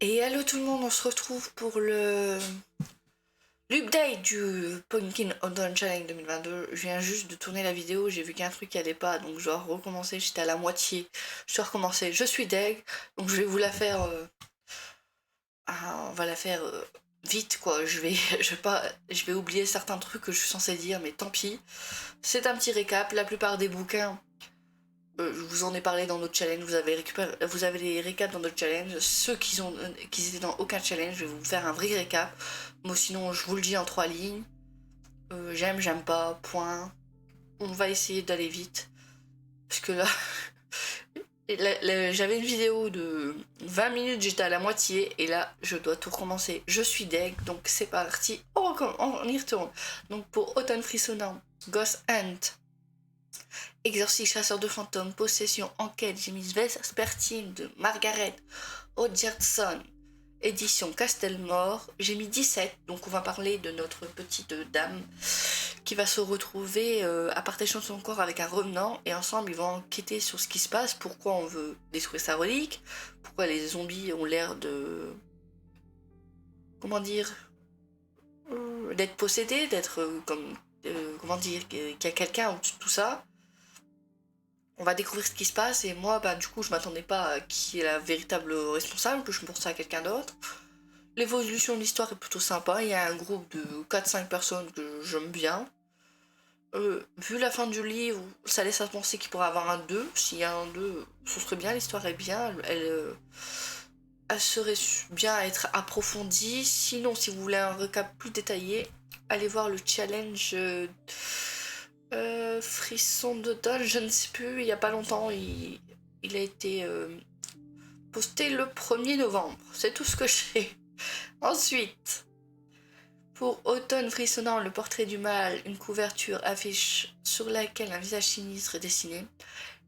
Et allô tout le monde, on se retrouve pour le l'update du Pumpkin Autumn Challenge 2022. Je viens juste de tourner la vidéo, j'ai vu qu'un truc qui allait pas, donc je dois recommencer, j'étais à la moitié. Je dois recommencer, je suis deg, donc je vais vous la faire... on va la faire vite quoi, je vais oublier certains trucs que je suis censée dire, mais tant pis. C'est un petit récap, la plupart des bouquins... je vous en ai parlé dans d'autres challenges, vous avez les récaps dans d'autres challenges. Ceux qui étaient dans aucun challenge, je vais vous faire un vrai récap. Moi sinon, je vous le dis en 3 lignes. J'aime pas, point. On va essayer d'aller vite. Parce que là, j'avais une vidéo de 20 minutes, j'étais à la moitié. Et là, je dois tout recommencer. Je suis deg, donc c'est parti. On y retourne. Donc pour Automne Frissonnant, Ghost Hunt, Exorcisme, chasseur de fantômes, possession, enquête, j'ai mis Vespertine de Margaret Hodgson, édition Castelmore. J'ai mis 17, donc on va parler de notre petite dame qui va se retrouver à partager son corps avec un revenant, et ensemble ils vont enquêter sur ce qui se passe, pourquoi on veut détruire sa relique, pourquoi les zombies ont l'air de... comment dire, d'être possédés, d'être comme... comment dire, qu'il y a quelqu'un au-dessus de tout ça. On va découvrir ce qui se passe, et moi, du coup, je m'attendais pas à qui est la véritable responsable, que je pensais à quelqu'un d'autre. L'évolution de l'histoire est plutôt sympa, il y a un groupe de 4-5 personnes que j'aime bien. Vu la fin du livre, ça laisse à penser qu'il pourrait avoir un 2. S'il y a un 2, ce serait bien, l'histoire est bien, elle serait bien à être approfondie. Sinon, si vous voulez un recap plus détaillé, allez voir le challenge... Frisson d'automne, je ne sais plus, il y a pas longtemps, il a été posté le 1er novembre. C'est tout ce que je sais. Ensuite, pour Automne Frissonnant, le portrait du mal, une couverture affiche sur laquelle un visage sinistre est dessiné.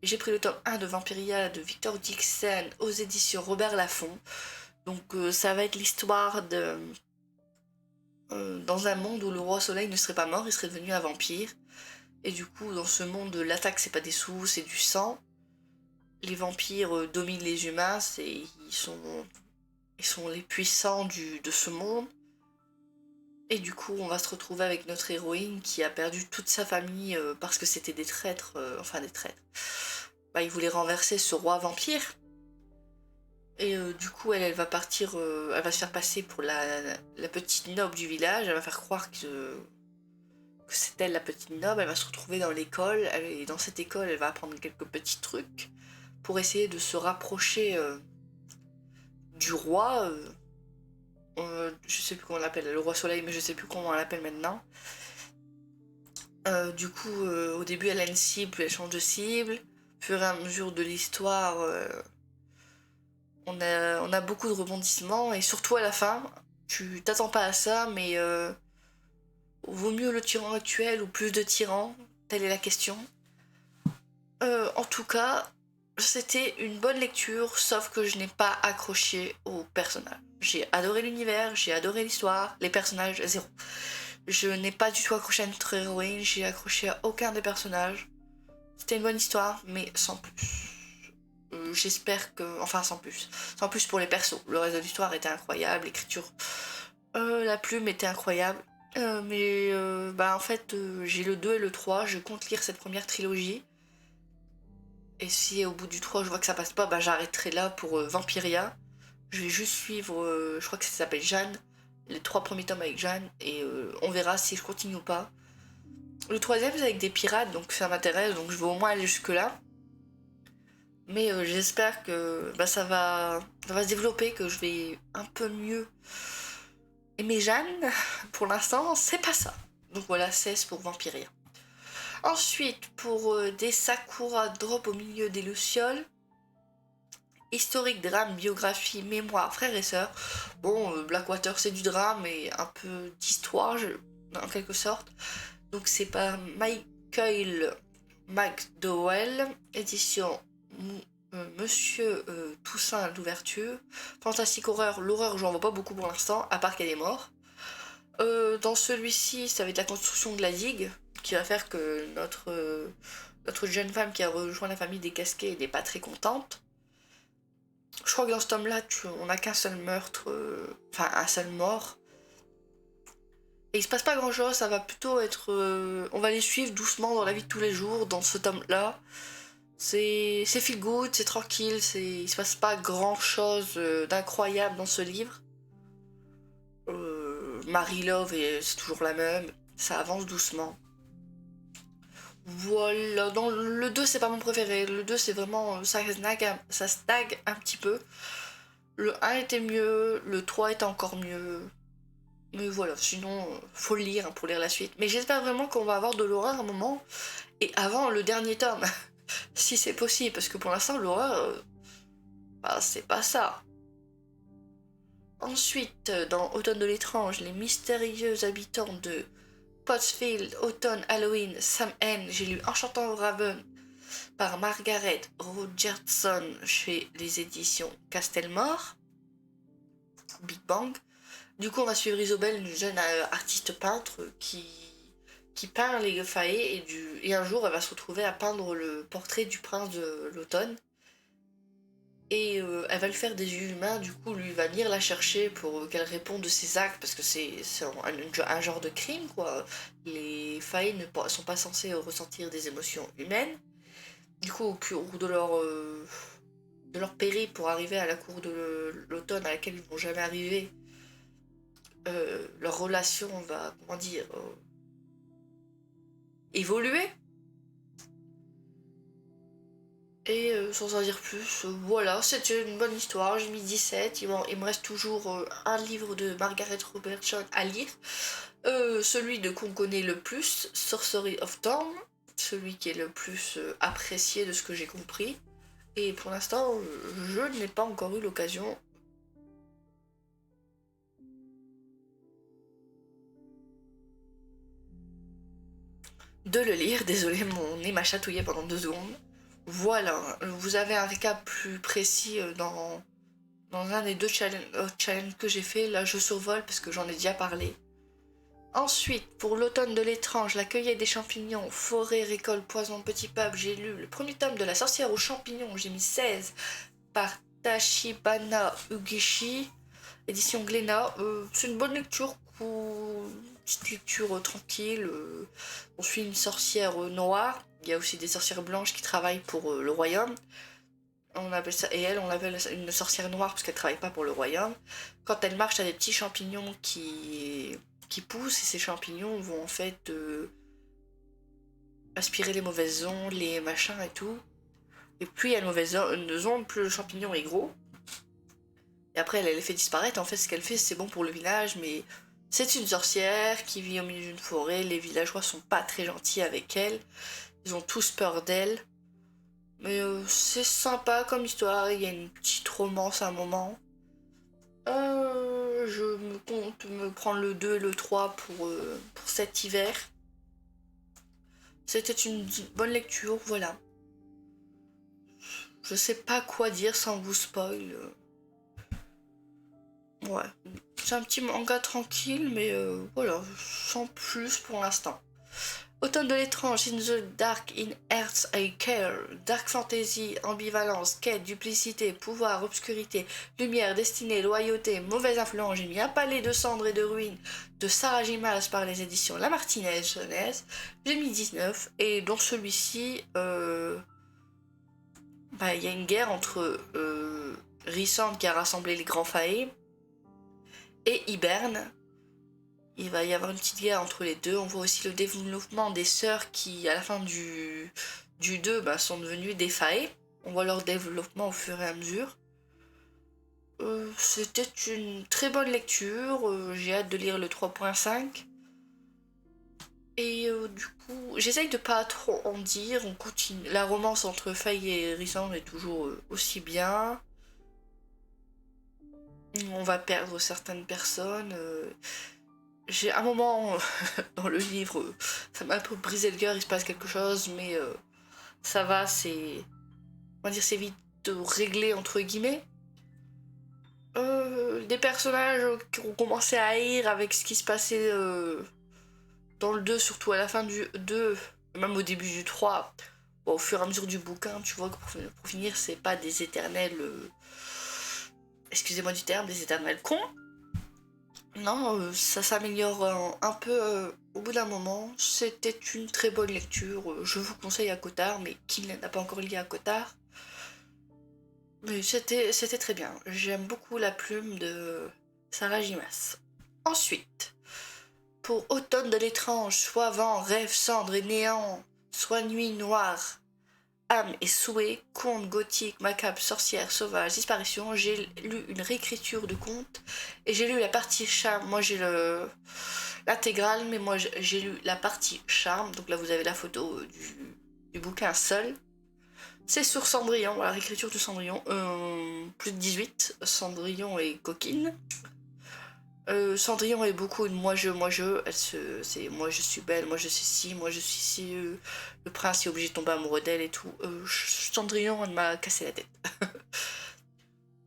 J'ai pris le tome 1 de Vampiria de Victor Dixon aux éditions Robert Laffont. Donc ça va être l'histoire de... dans un monde où le roi soleil ne serait pas mort, il serait devenu un vampire. Et du coup, dans ce monde, l'attaque, c'est pas des sous, c'est du sang. Les vampires dominent les humains, ils sont les puissants de ce monde. Et du coup, on va se retrouver avec notre héroïne qui a perdu toute sa famille parce que c'était des traîtres, enfin des traîtres. Ils voulaient renverser ce roi vampire. Et du coup, elle va partir, elle va se faire passer pour la petite noble du village. Elle va faire croire que c'est elle la petite noble. Elle va se retrouver dans l'école, et dans cette école, elle va apprendre quelques petits trucs pour essayer de se rapprocher du roi. Je sais plus comment on l'appelle, le roi soleil, mais je sais plus comment on l'appelle maintenant. Du coup, au début, elle a une cible, puis elle change de cible. Au fur et à mesure de l'histoire, on a beaucoup de rebondissements, et surtout à la fin, tu t'attends pas à ça, mais vaut mieux le tyran actuel ou plus de tyrans, telle est la question. En tout cas, c'était une bonne lecture, sauf que je n'ai pas accroché aux personnages. J'ai adoré l'univers, j'ai adoré l'histoire, les personnages, zéro. Je n'ai pas du tout accroché à notre héroïne, j'ai accroché à aucun des personnages. C'était une bonne histoire, mais sans plus. J'espère que... Enfin, sans plus. Sans plus pour les persos. Le reste de l'histoire était incroyable, l'écriture... la plume était incroyable. En fait, j'ai le 2 et le 3, je compte lire cette première trilogie. Et si au bout du 3 je vois que ça passe pas, j'arrêterai là pour Vampiria. Je vais juste suivre, je crois que ça s'appelle Jeanne, les 3 premiers tomes avec Jeanne, et on verra si je continue ou pas. Le troisième c'est avec des pirates, donc ça m'intéresse, donc je vais au moins aller jusque là. Mais j'espère que ça va se développer, que je vais un peu mieux aimer Jeanne. Pour l'instant, c'est pas ça. Donc voilà, 16 pour Vampiria. Ensuite, pour des Sakura Drop au milieu des Lucioles, historique, drame, biographie, mémoire, frères et sœurs. Bon, Blackwater c'est du drame et un peu d'histoire, en quelque sorte. Donc c'est par Michael McDowell, édition Monsieur Toussaint l'ouverture. Fantastique horreur, l'horreur j'en vois pas beaucoup pour l'instant, à part qu'elle est morte. Dans celui-ci, ça va être la construction de la digue, qui va faire que notre jeune femme qui a rejoint la famille des Casquets n'est pas très contente. Je crois que dans ce tome-là, on n'a qu'un seul meurtre, enfin un seul mort. Et il se passe pas grand-chose, ça va plutôt être... on va les suivre doucement dans la vie de tous les jours, dans ce tome-là. C'est feel good, c'est tranquille, il se passe pas grand-chose d'incroyable dans ce livre. Marie Love, c'est toujours la même, ça avance doucement. Voilà, dans le 2 c'est pas mon préféré, le 2 c'est vraiment, ça stagne un petit peu. Le 1 était mieux, le 3 était encore mieux. Mais voilà, sinon, faut le lire pour lire la suite. Mais j'espère vraiment qu'on va avoir de l'horreur à un moment, et avant le dernier tome, si c'est possible, parce que pour l'instant, l'horreur, bah, c'est pas ça. Ensuite, dans Automne de l'étrange, les mystérieux habitants de Pottsfield, Autumn, Halloween, Sam N. J'ai lu Enchantant Raven par Margaret Rogerson chez les éditions Castelmore. Big Bang. Du coup, on va suivre Isobel, une jeune artiste peintre qui peint les fahés et un jour, elle va se retrouver à peindre le portrait du prince de l'automne. Et elle va lui faire des yeux humains, du coup, lui va venir la chercher pour qu'elle réponde de ses actes, parce que c'est un genre de crime, quoi. Les fahés ne sont pas censés ressentir des émotions humaines. Du coup, au cours de leur périple pour arriver à la cour de l'automne à laquelle ils ne vont jamais arriver, leur relation va, comment dire, évoluer. Et sans en dire plus, voilà, c'était une bonne histoire, j'ai mis 17, il me reste toujours un livre de Margaret Robertson à lire, celui de qu'on connaît le plus, Sorcery of Thorn, celui qui est le plus apprécié de ce que j'ai compris, et pour l'instant, je n'ai pas encore eu l'occasion de le lire. Désolé, mon nez m'a chatouillé pendant 2 secondes. Voilà, vous avez un récap plus précis dans un des 2 challenges que j'ai fait. Là, je survole parce que j'en ai déjà parlé. Ensuite, pour l'automne de l'étrange, la cueillette des champignons, forêt, récolte, poison, petit peuple, j'ai lu le premier tome de la sorcière aux champignons, j'ai mis 16 par Tachibana Ugishi, édition Glénat. C'est une bonne lecture, petite lecture tranquille. On suit une sorcière noire, il y a aussi des sorcières blanches qui travaillent pour le royaume. On appelle ça, et elle, on l'appelle une sorcière noire parce qu'elle travaille pas pour le royaume. Quand elle marche, t'as des petits champignons qui poussent, et ces champignons vont en fait aspirer les mauvaises ondes, les machins et tout. Et plus il y a de mauvaises ondes, plus le champignon est gros. Et après, elle les fait disparaître. En fait, ce qu'elle fait, c'est bon pour le village, mais c'est une sorcière qui vit au milieu d'une forêt. Les villageois sont pas très gentils avec elle. Ils ont tous peur d'elle. Mais c'est sympa comme histoire. Il y a une petite romance à un moment. Je me compte me prendre le 2 et le 3 pour cet hiver. C'était une bonne lecture, voilà. Je sais pas quoi dire sans vous spoil. Ouais. C'est un petit manga tranquille, mais voilà, sans plus pour l'instant. Automne de l'étrange, In the Dark, in Earth I Care, Dark Fantasy, ambivalence, quête, duplicité, pouvoir, obscurité, lumière, destinée, loyauté, mauvaise influence. J'ai mis un palais de cendres et de ruines de Sarah J. Maas par les éditions La Martinaise jeunesse. J'ai mis 19, et dans celui-ci, il y a une guerre entre Rysand qui a rassemblé les grands fahés et Hiberne. Il va y avoir une petite guerre entre les deux. On voit aussi le développement des sœurs qui, à la fin du 2, sont devenues des fahés. On voit leur développement au fur et à mesure. C'était une très bonne lecture. J'ai hâte de lire le 3.5. Et du coup, j'essaye de pas trop en dire. On continue. La romance entre Faye et Rysand est toujours aussi bien. On va perdre certaines personnes. J'ai un moment dans le livre, ça m'a un peu brisé le cœur, il se passe quelque chose, mais ça va, c'est. On va dire, c'est vite réglé, entre guillemets. Des personnages qui ont commencé à haïr avec ce qui se passait dans le 2, surtout à la fin du 2, même au début du 3. Bon, au fur et à mesure du bouquin, tu vois que pour finir, c'est pas des éternels excusez-moi du terme, des éternels cons. Non, ça s'améliore un peu au bout d'un moment. C'était une très bonne lecture. Je vous conseille à Cotard, mais qui n'a pas encore lu à Cotard. Mais c'était très bien. J'aime beaucoup la plume de Sarah Gimas. Ensuite, pour Automne de l'étrange, soit vent, rêve, cendre et néant, soit nuit noire, âme et souhait, conte gothique, macabre, sorcière, sauvage, disparition, j'ai lu une réécriture de conte et j'ai lu la partie charme. Moi j'ai l'intégrale, mais moi j'ai lu la partie charme. Donc là vous avez la photo du bouquin seul. C'est sur Cendrillon, la réécriture de Cendrillon, plus de 18, Cendrillon et coquine. Cendrillon est beaucoup une moi-je, c'est moi je suis belle, moi je suis ci, moi je suis ci, le prince est obligé de tomber amoureux d'elle et tout. Cendrillon, elle m'a cassé la tête.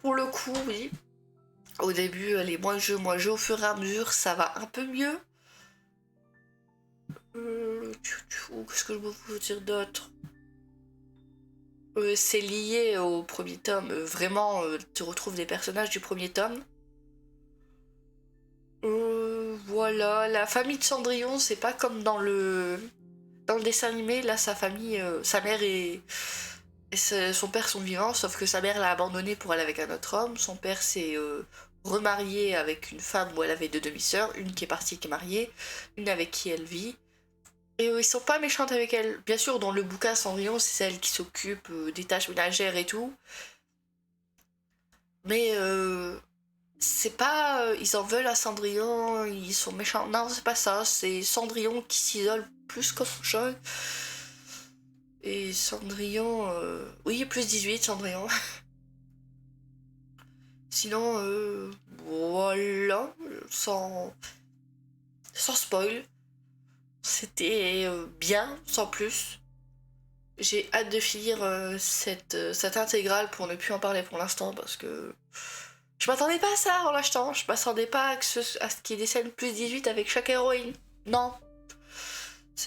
Pour le coup, oui, au début, les moi-je, au fur et à mesure, ça va un peu mieux. Qu'est-ce que je peux vous dire d'autre? C'est lié au premier tome, vraiment, tu retrouves des personnages du premier tome. Voilà, la famille de Cendrillon, c'est pas comme dans le dessin animé. Là, sa famille, sa mère et son père sont vivants, sauf que sa mère l'a abandonné pour aller avec un autre homme. Son père s'est remarié avec une femme où elle avait deux demi-sœurs, une qui est partie, qui est mariée, une avec qui elle vit. Et ils sont pas méchantes avec elle. Bien sûr, dans le bouquin Cendrillon, c'est celle qui s'occupe des tâches ménagères et tout. Mais c'est pas ils en veulent à Cendrillon, ils sont méchants. Non, c'est pas ça. C'est Cendrillon qui s'isole plus qu'autre chose. Et Cendrillon, oui, plus 18, Cendrillon. Sinon, voilà, sans spoil. C'était bien, sans plus. J'ai hâte de finir cette intégrale pour ne plus en parler pour l'instant parce que je m'attendais pas à ça en l'achetant. Je m'attendais pas à ce qu'il y ait des scènes plus 18 avec chaque héroïne. Non.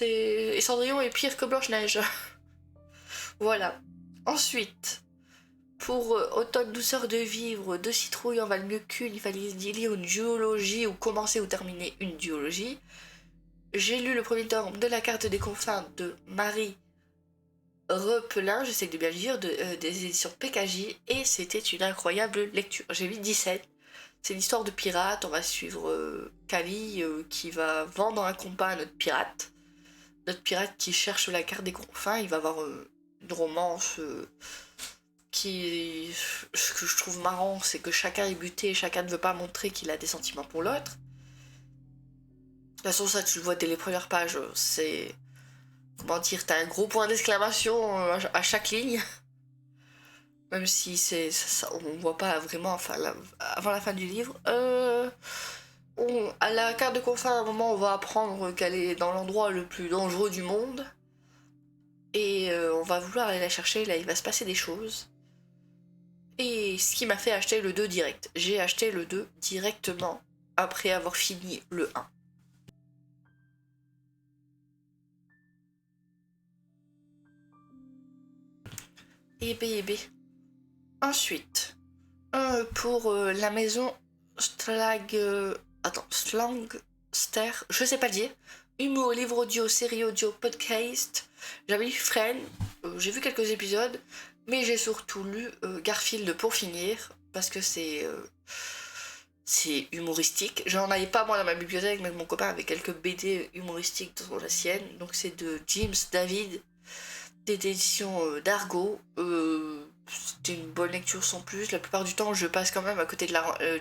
Et Cendrillon est pire que Blanche-Neige. Voilà. Ensuite, pour Automne douceur de vivre, deux citrouilles en valent mieux qu'une, il fallait lire une duologie ou commencer ou terminer une duologie. J'ai lu le premier tome de La carte des confins de Marie Repelin, j'essaie de bien le dire, des éditions PKJ, et c'était une incroyable lecture. J'ai lu 17. C'est une histoire de pirate, on va suivre Kali qui va vendre un compas à notre pirate. Notre pirate qui cherche la carte des confins, il va avoir une romance qui... Ce que je trouve marrant, c'est que chacun est buté et chacun ne veut pas montrer qu'il a des sentiments pour l'autre. De toute façon, ça tu le vois dès les premières pages, c'est... Comment dire, t'as un gros point d'exclamation à chaque ligne. Même si on voit pas vraiment avant la fin du livre. À la carte de confins, à un moment, on va apprendre qu'elle est dans l'endroit le plus dangereux du monde. Et on va vouloir aller la chercher, là il va se passer des choses. Et ce qui m'a fait acheter le 2 direct. J'ai acheté le 2 directement après avoir fini le 1. Et B. Ensuite, pour la maison Slangster, je sais pas le dire. Humour, livre audio, série audio, podcast. J'avais lu Friends, j'ai vu quelques épisodes, mais j'ai surtout lu Garfield pour finir, parce que c'est humoristique. J'en avais pas moi dans ma bibliothèque, mais mon copain avait quelques BD humoristiques dans la sienne. Donc c'est de James David, des éditions d'Argo. C'était une bonne lecture sans plus. La plupart du temps, je passe quand même à côté de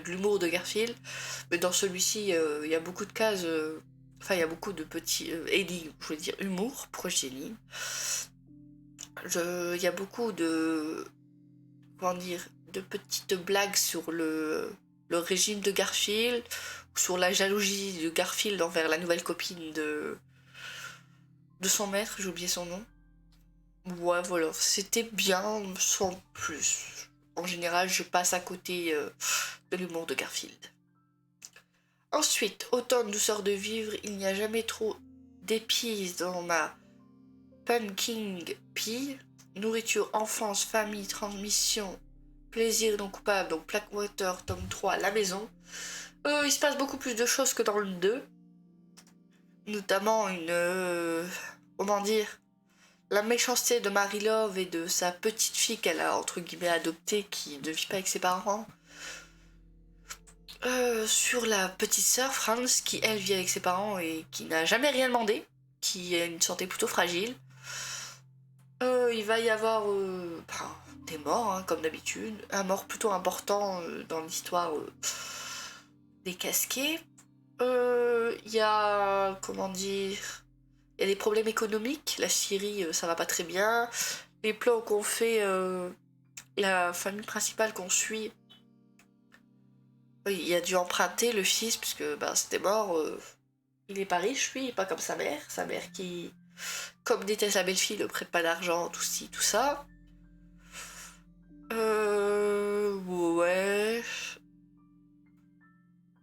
l'humour de Garfield. Mais dans celui-ci, il y a beaucoup de cases. Enfin, il y a beaucoup de petits énigmes, je voulais dire humour. Pourquoi je dis énigmes? Il y a beaucoup de. Comment dire? De petites blagues sur le régime de Garfield, ou sur la jalousie de Garfield envers la nouvelle copine de son maître, j'ai oublié son nom. Ouais, voilà, c'était bien, sans plus. En général, je passe à côté de l'humour de Garfield. Ensuite, automne, douceur de vivre, il n'y a jamais trop d'épices dans ma pumpkin pie. Nourriture, enfance, famille, transmission, Plaisir non coupable, donc Blackwater, tome 3, La Maison. Il se passe beaucoup plus de choses que dans le 2. Notamment comment dire, la méchanceté de Mary Love et de sa petite fille qu'elle a entre guillemets adoptée, qui ne vit pas avec ses parents. Sur la petite sœur Franz, qui elle vit avec ses parents et qui n'a jamais rien demandé, qui a une santé plutôt fragile. Il va y avoir des morts, hein, comme d'habitude. Un mort plutôt important dans l'histoire des casquets. Il y a, comment dire, il y a des problèmes économiques. La Syrie, ça va pas très bien. Les plans qu'on fait, la famille principale qu'on suit, il a dû emprunter le fils, puisque c'était mort. Il est pas riche, lui, pas comme sa mère. Sa mère qui, comme déteste sa belle-fille, ne prête pas d'argent, tout ci, tout ça. Ouais.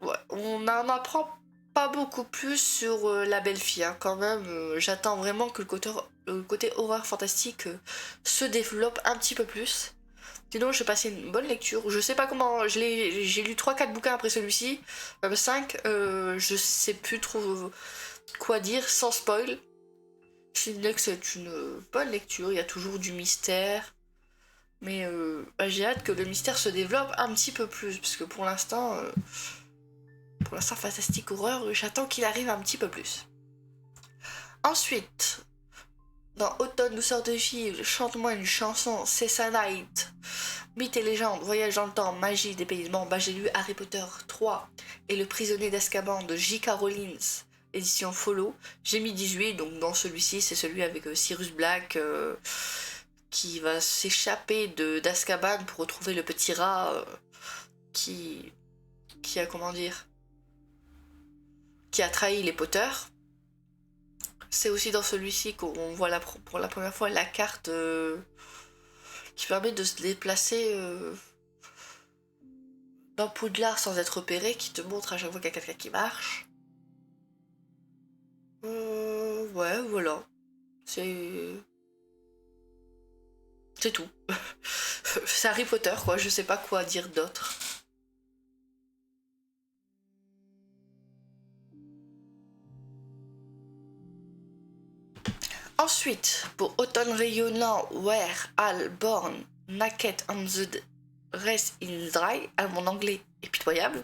Ouais. On n'en apprend pas beaucoup plus sur la belle-fille, hein, quand même. J'attends vraiment que le côté horreur fantastique se développe un petit peu plus. Sinon, j'ai passé une bonne lecture. Je sais pas comment. J'ai lu 3-4 bouquins après celui-ci. Même 5. Je sais plus trop quoi dire sans spoil. Je dirais que c'est une bonne lecture. Il y a toujours du mystère. Mais j'ai hâte que le mystère se développe un petit peu plus. Parce que pour l'instant, fantastique horreur, j'attends qu'il arrive un petit peu plus. Ensuite, dans Automne, douceur de fille, chante-moi une chanson, Cessa Night. Mythes et légendes, voyage dans le temps, magie, dépaysement. J'ai lu Harry Potter 3 et Le prisonnier d'Azkaban de J.K. Rowling, édition Follow. J'ai mis 18, donc dans celui-ci, c'est celui avec Sirius Black qui va s'échapper d'Azkaban pour retrouver le petit rat qui a, comment dire, qui a trahi les Potter. C'est aussi dans celui-ci qu'on voit pour la première fois la carte qui permet de se déplacer dans Poudlard sans être repéré, qui te montre à chaque fois qu'il y a quelqu'un qui marche. Ouais, voilà. C'est tout. C'est Harry Potter, quoi. Je sais pas quoi dire d'autre. Ensuite, pour Automne rayonnant, Where All Born, Naked on the Rest in Dry, mon anglais est pitoyable.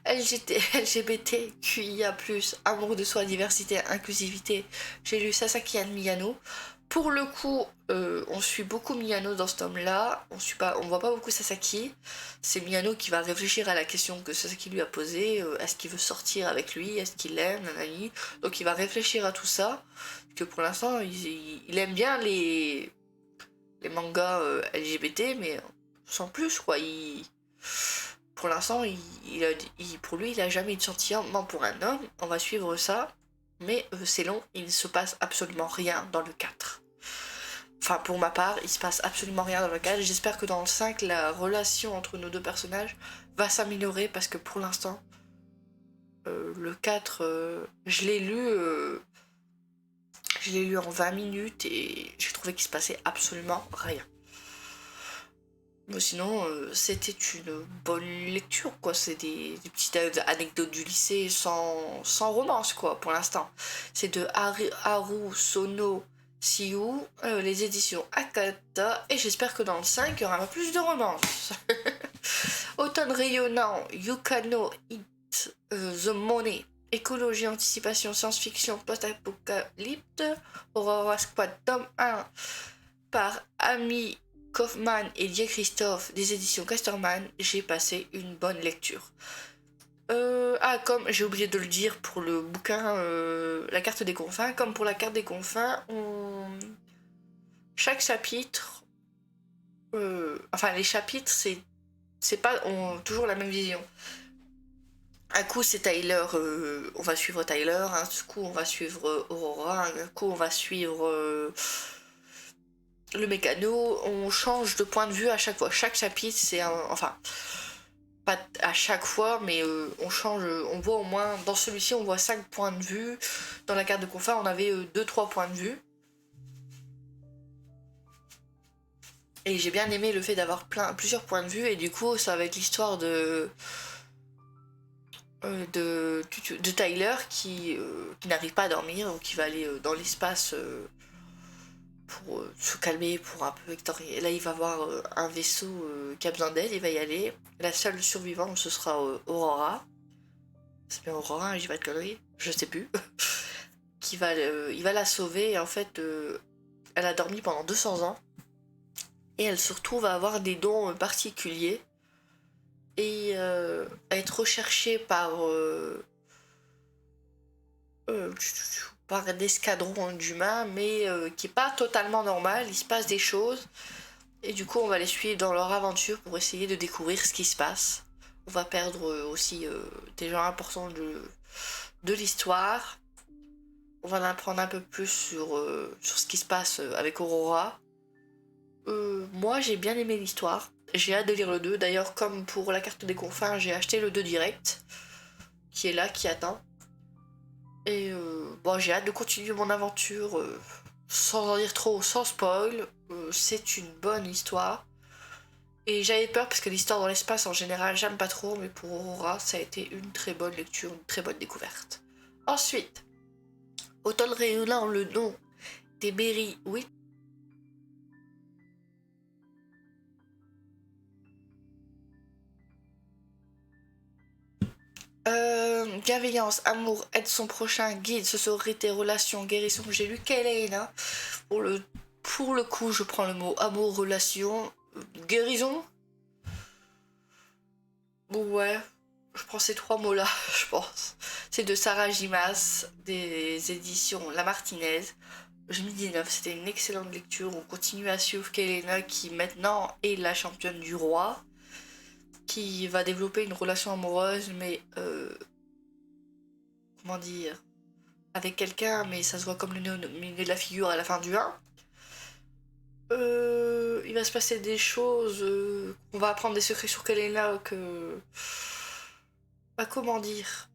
LGBTQIA+, amour de soi, diversité, inclusivité. J'ai lu Sasaki Miyano. Pour le coup, on suit beaucoup Miyano dans ce tome-là. On voit pas beaucoup Sasaki. C'est Miyano qui va réfléchir à la question que Sasaki lui a posée. Est-ce qu'il veut sortir avec lui? Est-ce qu'il l'aime? Nanani. Donc il va réfléchir à tout ça. Que pour l'instant, il aime bien les mangas LGBT, mais sans plus, quoi. Pour l'instant, pour lui, il a jamais eu de sentiment pour un homme. On va suivre ça. Mais c'est long, il ne se passe absolument rien dans le 4. Enfin, pour ma part, il se passe absolument rien dans le 4. J'espère que dans le 5, la relation entre nos deux personnages va s'améliorer, parce que pour l'instant, le 4, je l'ai lu en 20 minutes et j'ai trouvé qu'il se passait absolument rien. Mais sinon, c'était une bonne lecture, quoi. C'est des petites anecdotes du lycée sans romance, quoi, pour l'instant. C'est de Haru Sono Siu, les éditions Akata, et j'espère que dans le 5, il y aura plus de romance. Automne rayonnant, Yukano It, The Money, écologie, anticipation, science-fiction, post-apocalypse, Aurora Squad, tome 1, par Amy Kaufman et Dieu Christophe des éditions Casterman. J'ai passé une bonne lecture. Comme j'ai oublié de le dire pour le bouquin La carte des confins, comme pour la carte des confins, chaque chapitre, les chapitres, c'est pas toujours la même vision. Un coup c'est Tyler, on va suivre Tyler, un coup on va suivre Aurora, un coup on va suivre le mécano. On change de point de vue à chaque fois. Chaque chapitre, c'est pas à chaque fois, mais on change. On voit au moins, dans celui-ci, on voit 5 points de vue. Dans la carte de confort, on avait 2-3 points de vue. Et j'ai bien aimé le fait d'avoir plusieurs points de vue, et du coup ça va être l'histoire de Tyler qui n'arrive pas à dormir, donc qui va aller dans l'espace pour se calmer, pour un peu et là il va voir un vaisseau qui a besoin d'aide, il va y aller. La seule survivante ce sera Aurora. C'est bien Aurora, hein, j'ai pas de conneries, je sais plus. Il va la sauver, et en fait elle a dormi pendant 200 ans et elle se retrouve à avoir des dons particuliers et à être recherchée par un escadron d'humains, mais qui est pas totalement normal. Il se passe des choses et du coup on va les suivre dans leur aventure pour essayer de découvrir ce qui se passe. On va perdre aussi des gens importants de l'histoire. On va en apprendre un peu plus sur ce qui se passe avec Aurora. Moi j'ai bien aimé l'histoire, j'ai hâte de lire le 2. D'ailleurs, comme pour la carte des confins, j'ai acheté le 2 direct, qui est là, qui attend. Et bon, j'ai hâte de continuer mon aventure sans en dire trop, sans spoil. C'est une bonne histoire. Et j'avais peur parce que l'histoire dans l'espace en général j'aime pas trop, mais pour Aurora ça a été une très bonne lecture, une très bonne découverte. Ensuite, automne révélant le nom des Berry Witch. Bienveillance, amour, aide son prochain, guide, sororité, relation, guérison. J'ai lu Kaelena. Pour le coup, je prends le mot amour, relation, guérison. Bon, ouais, je prends ces 3 mots-là, je pense. C'est de Sarah Gimas, des éditions La Martinaise. 2019, c'était une excellente lecture. On continue à suivre Kaelena, qui maintenant est la championne du roi, qui va développer une relation amoureuse, mais comment dire, avec quelqu'un, mais ça se voit comme le nez de la figure à la fin du 1. Il va se passer des choses, on va apprendre des secrets sur Kaelena que... Bah, comment dire,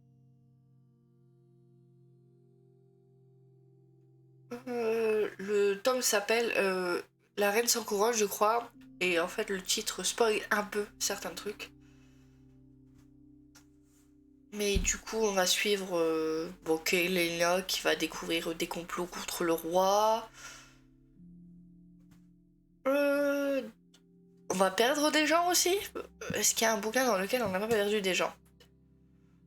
le tome s'appelle La Reine sans couronne, je crois, et en fait le titre spoil un peu certains trucs. Mais du coup, on va suivre Kaelena qui va découvrir des complots contre le roi. On va perdre des gens aussi. Est-ce qu'il y a un bouquin dans lequel on n'a pas perdu des gens?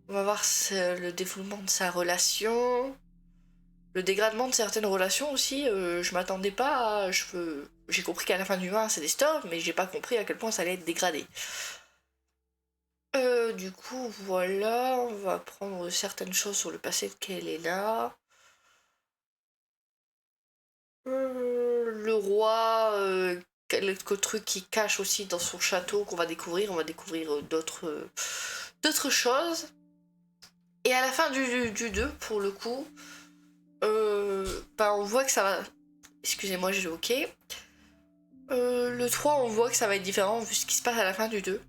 On va voir le développement de sa relation. Le dégradement de certaines relations aussi. Je m'attendais pas à... J'ai compris qu'à la fin du 1 c'est des stops, mais j'ai pas compris à quel point ça allait être dégradé. Du coup, voilà, on va apprendre certaines choses sur le passé de Kaelena. Le roi, quelques trucs qui cachent aussi dans son château qu'on va découvrir. On va découvrir d'autres choses. Et à la fin du 2, pour le coup, on voit que ça va... Excusez-moi, j'ai ok. Le 3, on voit que ça va être différent vu ce qui se passe à la fin du 2.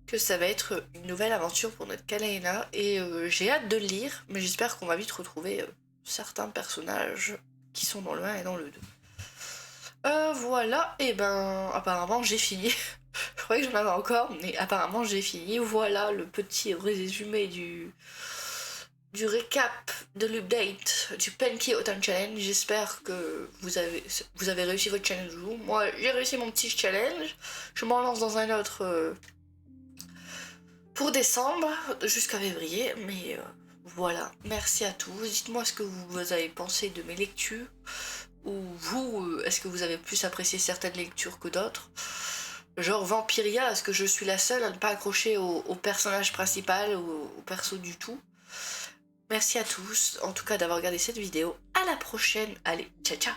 Que ça va être une nouvelle aventure pour notre Kaelena. Et j'ai hâte de le lire, mais j'espère qu'on va vite retrouver certains personnages qui sont dans le 1 et dans le 2. Voilà, et ben apparemment j'ai fini. Je croyais que j'en avais encore, mais apparemment j'ai fini. Voilà le petit résumé du récap de l'update du Penki Autumn Challenge. J'espère que vous avez réussi votre challenge. Moi j'ai réussi mon petit challenge. Je m'en lance dans un autre pour décembre jusqu'à février, mais voilà, merci à tous. Dites-moi ce que vous avez pensé de mes lectures. Ou vous, est-ce que vous avez plus apprécié certaines lectures que d'autres? Genre Vampiria, est-ce que je suis la seule à ne pas accrocher au personnage principal, au perso du tout? Merci à tous, en tout cas d'avoir regardé cette vidéo. À la prochaine, allez, ciao ciao.